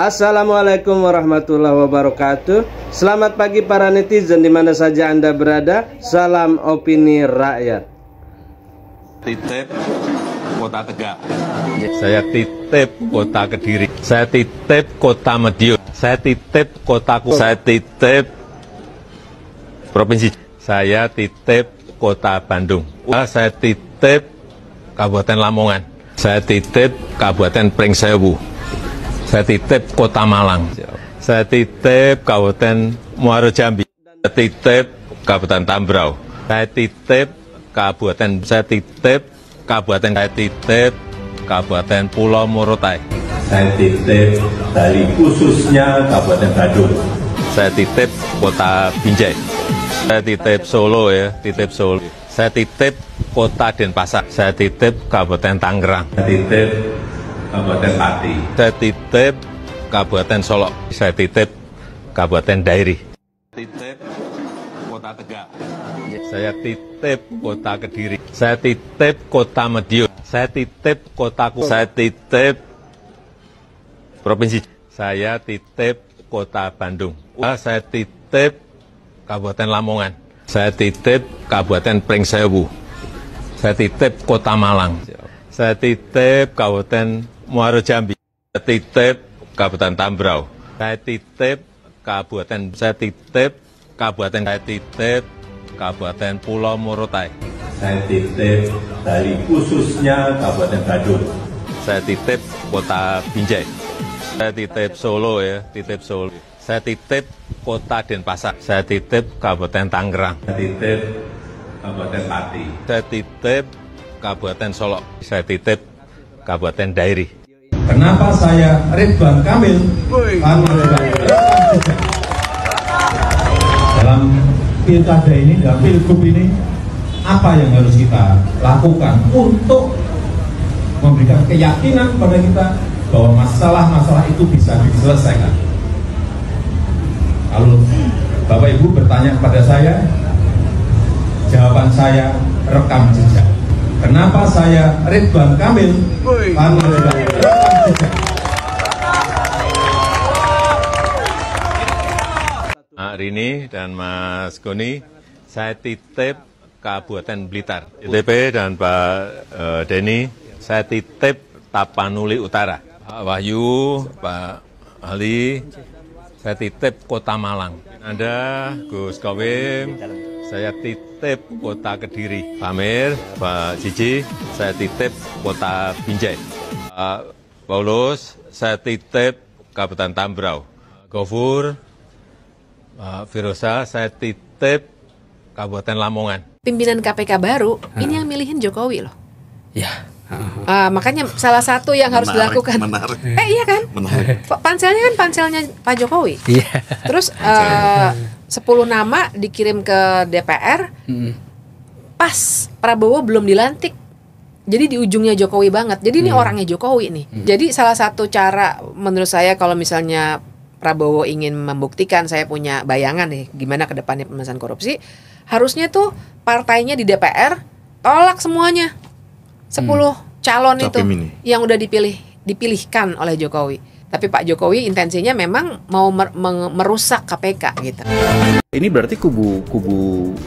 Assalamualaikum warahmatullahi wabarakatuh. Selamat pagi para netizen di mana saja Anda berada. Salam opini rakyat. Titip Kota Tegal. Saya titip Kota Kediri. Saya titip Kota Madiun. Saya titip Kotaku. Saya titip Provinsi. Saya titip Kota Bandung. Saya titip Kabupaten Lamongan. Saya titip Kabupaten Pringsewu. Saya titip Kota Malang. Saya titip Kabupaten Muaro Jambi. Saya titip Kabupaten Tambrau. Saya titip Kabupaten. Saya titip Kabupaten. Saya titip Kabupaten Pulau Morotai. Saya titip Bali, khususnya Kabupaten Badung. Saya titip Kota Binjai. Saya titip Solo ya, titip Solo. Saya titip Kota Denpasar. Saya titip Kabupaten Tangerang. Saya titip Kabupaten Pati. Saya titip Kabupaten Solok. Saya titip Kabupaten Dairi. Titip Kota Tegal. Saya titip Kota Kediri. Saya titip Kota Madiun. Saya titip Kotaku. Saya titip Provinsi. Saya titip Kota Bandung. Saya titip Kabupaten Lamongan. Saya titip Kabupaten Pringsewu. Saya titip Kota Malang. Saya titip Kabupaten Muaro Jambi. Saya titip Kabupaten Tambrau. Saya titip Kabupaten. Saya titip Kabupaten. Saya titip Kabupaten Pulau Morotai. Saya titip Bali, khususnya Kabupaten Badung. Saya titip Kota Binjai. Saya titip Solo ya, titip Solo. Saya titip Kota Denpasar. Saya titip Kabupaten Tangerang. Saya titip Kabupaten Pati. Saya titip Kabupaten Solok. Saya titip Kabupaten Dairi. Kenapa saya Ridwan Kamil dalam pilkada ini, dalam pilgub ini, apa yang harus kita lakukan untuk memberikan keyakinan pada kita bahwa masalah-masalah itu bisa diselesaikan. Lalu Bapak Ibu bertanya kepada saya, jawaban saya rekam jejak. Kenapa saya Ridwan Kamil? Pak Rini dan Mas Goni, saya titip Kabupaten Blitar. TTP dan Pak Denny, saya titip Tapanuli Utara. Pak Wahyu, Pak Ali, saya titip Kota Malang. Anda, Gus Kawim, saya titip Kota Kediri. Pak Amir, Pak Cici, saya titip Kota Binjai. Pak Paulus, saya titip Kabupaten Tambrau. Gofur, Pak Firosa, saya titip Kabupaten Lamongan. Pimpinan KPK baru, ini yang milihin Jokowi loh. Ya. Makanya salah satu yang harus dilakukan. Menarik. Iya kan? Menarik. Panselnya kan panselnya Pak Jokowi. Iya. Terus 10 nama dikirim ke DPR. Pas Prabowo belum dilantik. Jadi di ujungnya Jokowi banget. Jadi ini orangnya Jokowi nih. Jadi salah satu cara menurut saya kalau misalnya Prabowo ingin membuktikan saya punya bayangan nih gimana ke depannya pemberantasan korupsi, harusnya tuh partainya di DPR tolak semuanya. 10 calon itu yang udah dipilihkan oleh Jokowi. Tapi Pak Jokowi intensinya memang mau merusak KPK gitu. Ini berarti kubu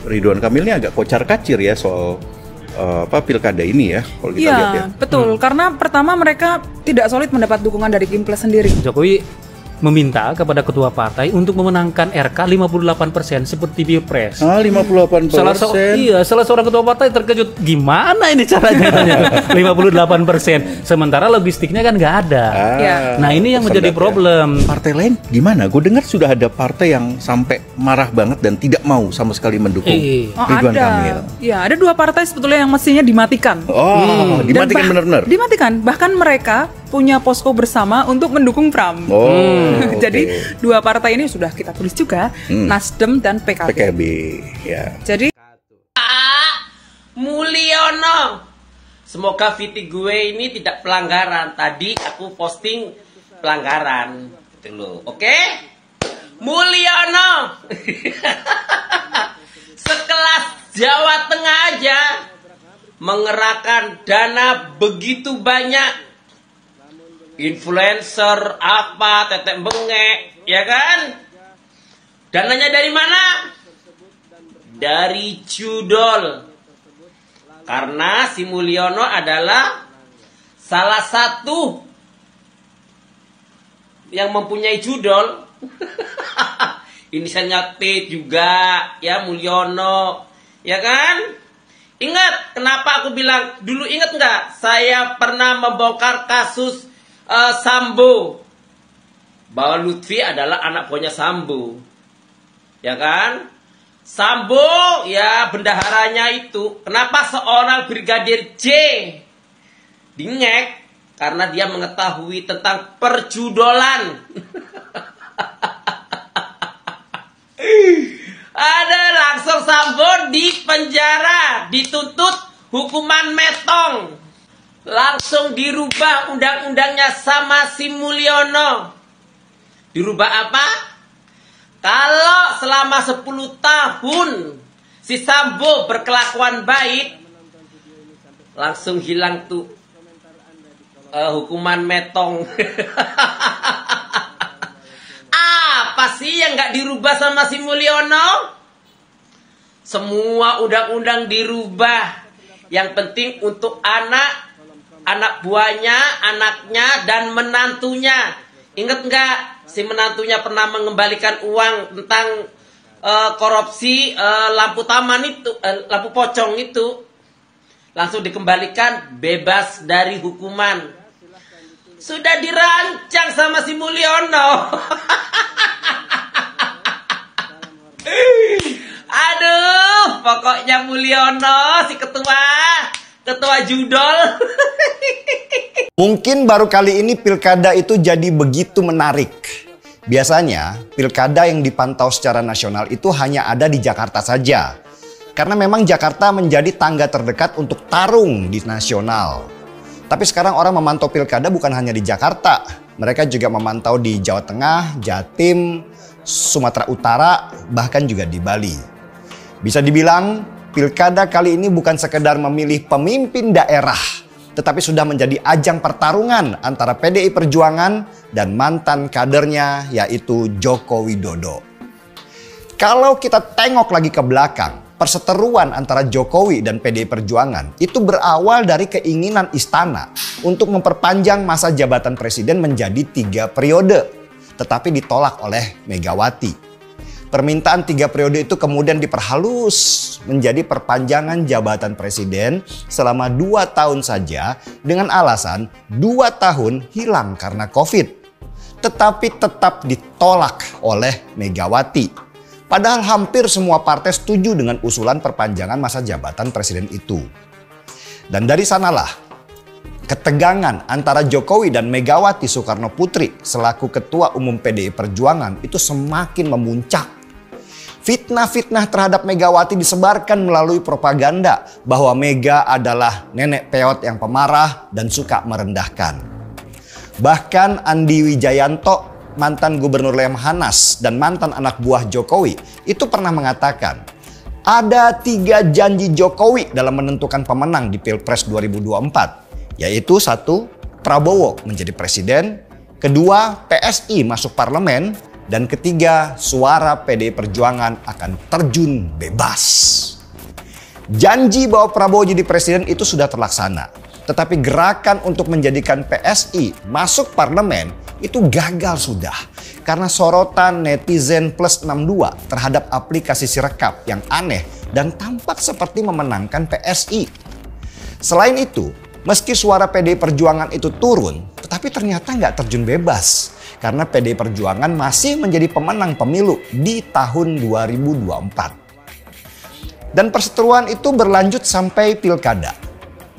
Ridwan Kamil ini agak kocar-kacir ya soal pilkada ini ya kalau kita lihat ya. Betul, karena pertama mereka tidak solid mendapat dukungan dari Kimples sendiri. Jokowi meminta kepada ketua partai untuk memenangkan RK 58% seperti Pilpres. 58%. Salah seorang ketua partai terkejut, gimana ini caranya? 58%. Sementara logistiknya kan nggak ada. Nah ini yang menjadi problem. Partai lain gimana? Gue dengar sudah ada partai yang sampai marah banget dan tidak mau sama sekali mendukung Ridwan Kamil. Ya, ada 2 partai sebetulnya yang mestinya dimatikan. Dimatikan benar-benar. Dimatikan. Bahkan mereka punya posko bersama untuk mendukung Pram. Jadi 2 partai ini sudah kita tulis juga, Nasdem dan PKB. Ya. Jadi Mulyono, semoga VT gue ini tidak pelanggaran. Tadi aku posting pelanggaran, gitu loh. Oke? Mulyono, sekelas Jawa Tengah aja mengerahkan dana begitu banyak influencer, apa, tetek bengek, ya kan? Dananya dari mana? Dari judol. Karena si Mulyono adalah salah satu yang mempunyai judol. Inisialnya T juga, ya, Mulyono, ya kan? Ingat kenapa aku bilang dulu, ingat nggak? Saya pernah membongkar kasus Sambo, bahwa Lutfi adalah anak buahnya Sambo, ya kan? Sambo, ya, bendaharanya itu. Kenapa seorang Brigadir J dingek? Karena dia mengetahui tentang perjudolan. Ada langsung Sambo di penjara, dituntut hukuman metong. Langsung dirubah undang-undangnya sama si Mulyono. Dirubah apa? Kalau selama 10 tahun si Sambo berkelakuan baik, langsung hilang tuh hukuman metong. Apa sih yang nggak dirubah sama si Mulyono? Semua undang-undang dirubah. Yang penting untuk anak buahnya, anaknya, dan menantunya. Ingat nggak? Si menantunya pernah mengembalikan uang tentang korupsi lampu taman itu, lampu pocong itu. Langsung dikembalikan, bebas dari hukuman. Sudah dirancang sama si Mulyono. Aduh, pokoknya Mulyono si ketua judol. Mungkin baru kali ini pilkada itu jadi begitu menarik. Biasanya pilkada yang dipantau secara nasional itu hanya ada di Jakarta saja. Karena memang Jakarta menjadi tangga terdekat untuk tarung di nasional. Tapi sekarang orang memantau pilkada bukan hanya di Jakarta. Mereka juga memantau di Jawa Tengah, Jatim, Sumatera Utara, bahkan juga di Bali. Bisa dibilang pilkada kali ini bukan sekedar memilih pemimpin daerah, tetapi sudah menjadi ajang pertarungan antara PDI Perjuangan dan mantan kadernya, yaitu Joko Widodo. Kalau kita tengok lagi ke belakang, perseteruan antara Jokowi dan PDI Perjuangan itu berawal dari keinginan istana untuk memperpanjang masa jabatan presiden menjadi 3 periode, tetapi ditolak oleh Megawati. Permintaan 3 periode itu kemudian diperhalus menjadi perpanjangan jabatan presiden selama 2 tahun saja dengan alasan 2 tahun hilang karena COVID. Tetapi tetap ditolak oleh Megawati. Padahal hampir semua partai setuju dengan usulan perpanjangan masa jabatan presiden itu. Dan dari sanalah ketegangan antara Jokowi dan Megawati Soekarno Putri selaku Ketua Umum PDI Perjuangan itu semakin memuncak. Fitnah-fitnah terhadap Megawati disebarkan melalui propaganda bahwa Mega adalah nenek peot yang pemarah dan suka merendahkan. Bahkan Andi Wijayanto, mantan Gubernur Lemhanas dan mantan anak buah Jokowi, itu pernah mengatakan ada 3 janji Jokowi dalam menentukan pemenang di Pilpres 2024, yaitu 1. Prabowo menjadi presiden, 2. PSI masuk parlemen, dan 3. suara PDI Perjuangan akan terjun bebas. Janji bahwa Prabowo jadi presiden itu sudah terlaksana, tetapi gerakan untuk menjadikan PSI masuk parlemen itu gagal sudah karena sorotan netizen plus 62 terhadap aplikasi Sirekap yang aneh dan tampak seperti memenangkan PSI. Selain itu, meski suara PDI Perjuangan itu turun, tetapi ternyata nggak terjun bebas karena PDI Perjuangan masih menjadi pemenang pemilu di tahun 2024. Dan perseteruan itu berlanjut sampai pilkada.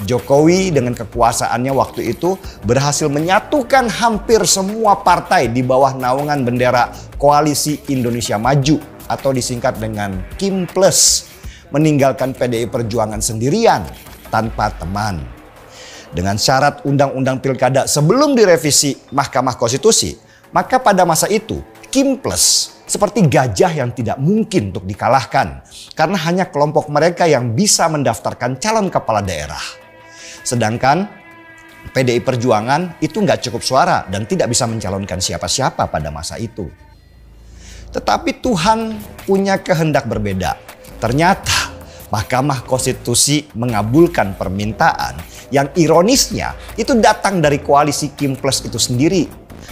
Jokowi dengan kekuasaannya waktu itu berhasil menyatukan hampir semua partai di bawah naungan bendera Koalisi Indonesia Maju atau disingkat dengan KIM Plus, meninggalkan PDI Perjuangan sendirian tanpa teman. Dengan syarat undang-undang pilkada sebelum direvisi Mahkamah Konstitusi, maka pada masa itu KIM Plus seperti gajah yang tidak mungkin untuk dikalahkan karena hanya kelompok mereka yang bisa mendaftarkan calon kepala daerah. Sedangkan PDI Perjuangan itu nggak cukup suara dan tidak bisa mencalonkan siapa-siapa pada masa itu. Tetapi Tuhan punya kehendak berbeda. Ternyata Mahkamah Konstitusi mengabulkan permintaan yang ironisnya itu datang dari koalisi Kim Plus itu sendiri.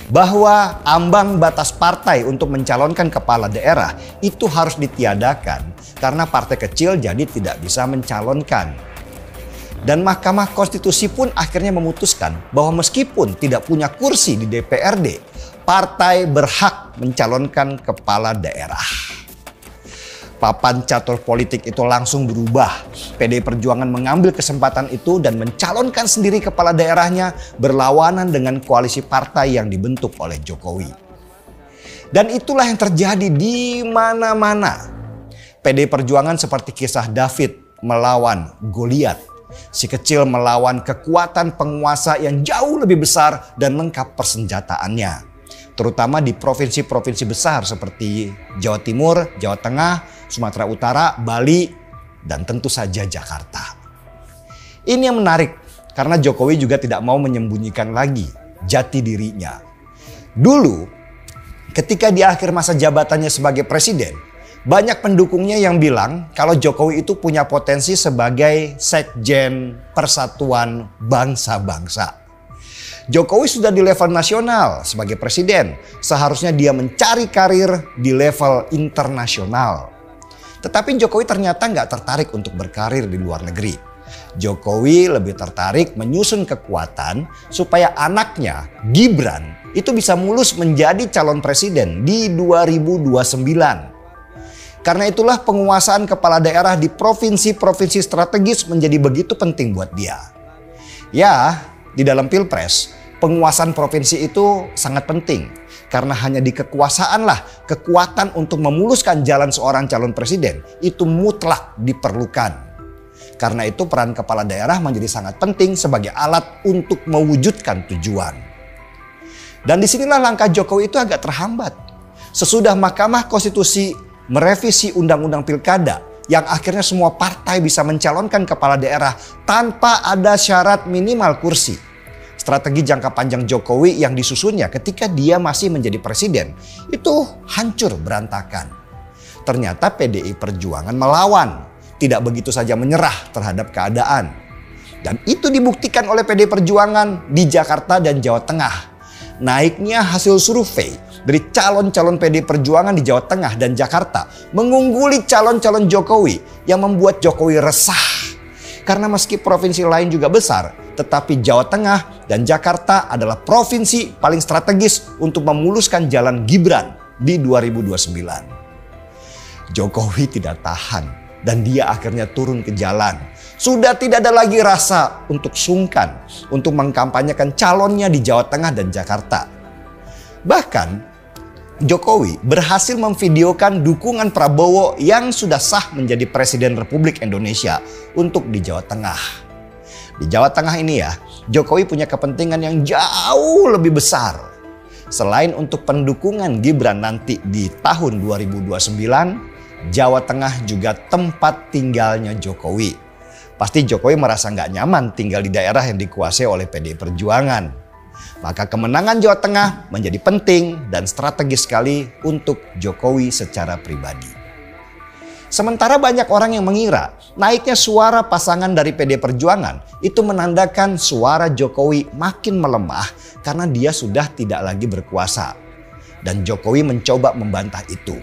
Bahwa ambang batas partai untuk mencalonkan kepala daerah itu harus ditiadakan karena partai kecil jadi tidak bisa mencalonkan. Dan Mahkamah Konstitusi pun akhirnya memutuskan bahwa meskipun tidak punya kursi di DPRD, partai berhak mencalonkan kepala daerah. Papan catur politik itu langsung berubah. PDI Perjuangan mengambil kesempatan itu dan mencalonkan sendiri kepala daerahnya berlawanan dengan koalisi partai yang dibentuk oleh Jokowi. Dan itulah yang terjadi di mana-mana. PDI Perjuangan seperti kisah David melawan Goliat. Si kecil melawan kekuatan penguasa yang jauh lebih besar dan lengkap persenjataannya. Terutama di provinsi-provinsi besar seperti Jawa Timur, Jawa Tengah, Sumatera Utara, Bali, dan tentu saja Jakarta. Ini yang menarik karena Jokowi juga tidak mau menyembunyikan lagi jati dirinya. Dulu ketika di akhir masa jabatannya sebagai presiden, banyak pendukungnya yang bilang kalau Jokowi itu punya potensi sebagai sekjen Persatuan Bangsa-Bangsa. Jokowi sudah di level nasional sebagai presiden, seharusnya dia mencari karir di level internasional. Tetapi Jokowi ternyata nggak tertarik untuk berkarir di luar negeri. Jokowi lebih tertarik menyusun kekuatan supaya anaknya Gibran itu bisa mulus menjadi calon presiden di 2029. Karena itulah penguasaan kepala daerah di provinsi-provinsi strategis menjadi begitu penting buat dia. Ya, di dalam Pilpres, penguasaan provinsi itu sangat penting. Karena hanya di kekuasaanlah kekuatan untuk memuluskan jalan seorang calon presiden itu mutlak diperlukan. Karena itu peran kepala daerah menjadi sangat penting sebagai alat untuk mewujudkan tujuan. Dan disinilah langkah Jokowi itu agak terhambat. Sesudah Mahkamah Konstitusi merevisi Undang-Undang Pilkada yang akhirnya semua partai bisa mencalonkan kepala daerah tanpa ada syarat minimal kursi. Strategi jangka panjang Jokowi yang disusunnya ketika dia masih menjadi presiden itu hancur berantakan. Ternyata PDI Perjuangan melawan, tidak begitu saja menyerah terhadap keadaan. Dan itu dibuktikan oleh PDI Perjuangan di Jakarta dan Jawa Tengah. Naiknya hasil survei dari calon-calon PDI Perjuangan di Jawa Tengah dan Jakarta mengungguli calon-calon Jokowi yang membuat Jokowi resah. Karena meski provinsi lain juga besar, tetapi Jawa Tengah dan Jakarta adalah provinsi paling strategis untuk memuluskan jalan Gibran di 2029. Jokowi tidak tahan dan dia akhirnya turun ke jalan. Sudah tidak ada lagi rasa untuk sungkan untuk mengkampanyekan calonnya di Jawa Tengah dan Jakarta. Bahkan Jokowi berhasil memvideokan dukungan Prabowo yang sudah sah menjadi Presiden Republik Indonesia untuk di Jawa Tengah. Di Jawa Tengah ini ya, Jokowi punya kepentingan yang jauh lebih besar. Selain untuk pendukungan Gibran nanti di tahun 2029, Jawa Tengah juga tempat tinggalnya Jokowi. Pasti Jokowi merasa nggak nyaman tinggal di daerah yang dikuasai oleh PDI Perjuangan. Maka kemenangan Jawa Tengah menjadi penting dan strategis sekali untuk Jokowi secara pribadi. Sementara banyak orang yang mengira naiknya suara pasangan dari PDI Perjuangan itu menandakan suara Jokowi makin melemah karena dia sudah tidak lagi berkuasa. Dan Jokowi mencoba membantah itu.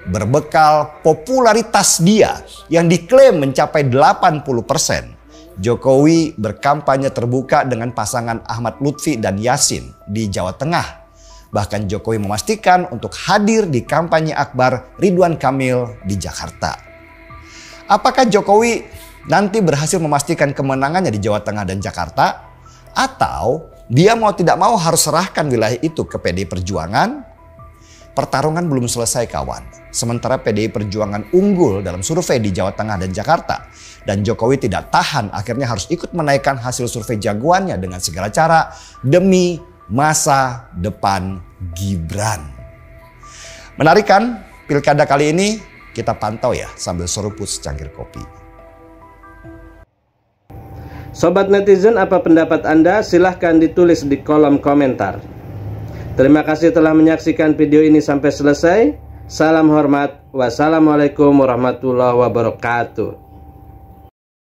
Berbekal popularitas dia yang diklaim mencapai 80%. Jokowi berkampanye terbuka dengan pasangan Ahmad Lutfi dan Yasin di Jawa Tengah. Bahkan Jokowi memastikan untuk hadir di kampanye akbar Ridwan Kamil di Jakarta. Apakah Jokowi nanti berhasil memastikan kemenangannya di Jawa Tengah dan Jakarta? Atau dia mau tidak mau harus serahkan wilayah itu ke PDI Perjuangan? Pertarungan belum selesai kawan. Sementara PDI Perjuangan unggul dalam survei di Jawa Tengah dan Jakarta. Dan Jokowi tidak tahan akhirnya harus ikut menaikkan hasil survei jagoannya dengan segala cara demi masa depan Gibran. Menarik kan? Pilkada kali ini kita pantau ya sambil seruput secangkir kopi. Sobat netizen, apa pendapat Anda? Silahkan ditulis di kolom komentar. Terima kasih telah menyaksikan video ini sampai selesai. Salam hormat. Wassalamualaikum warahmatullahi wabarakatuh.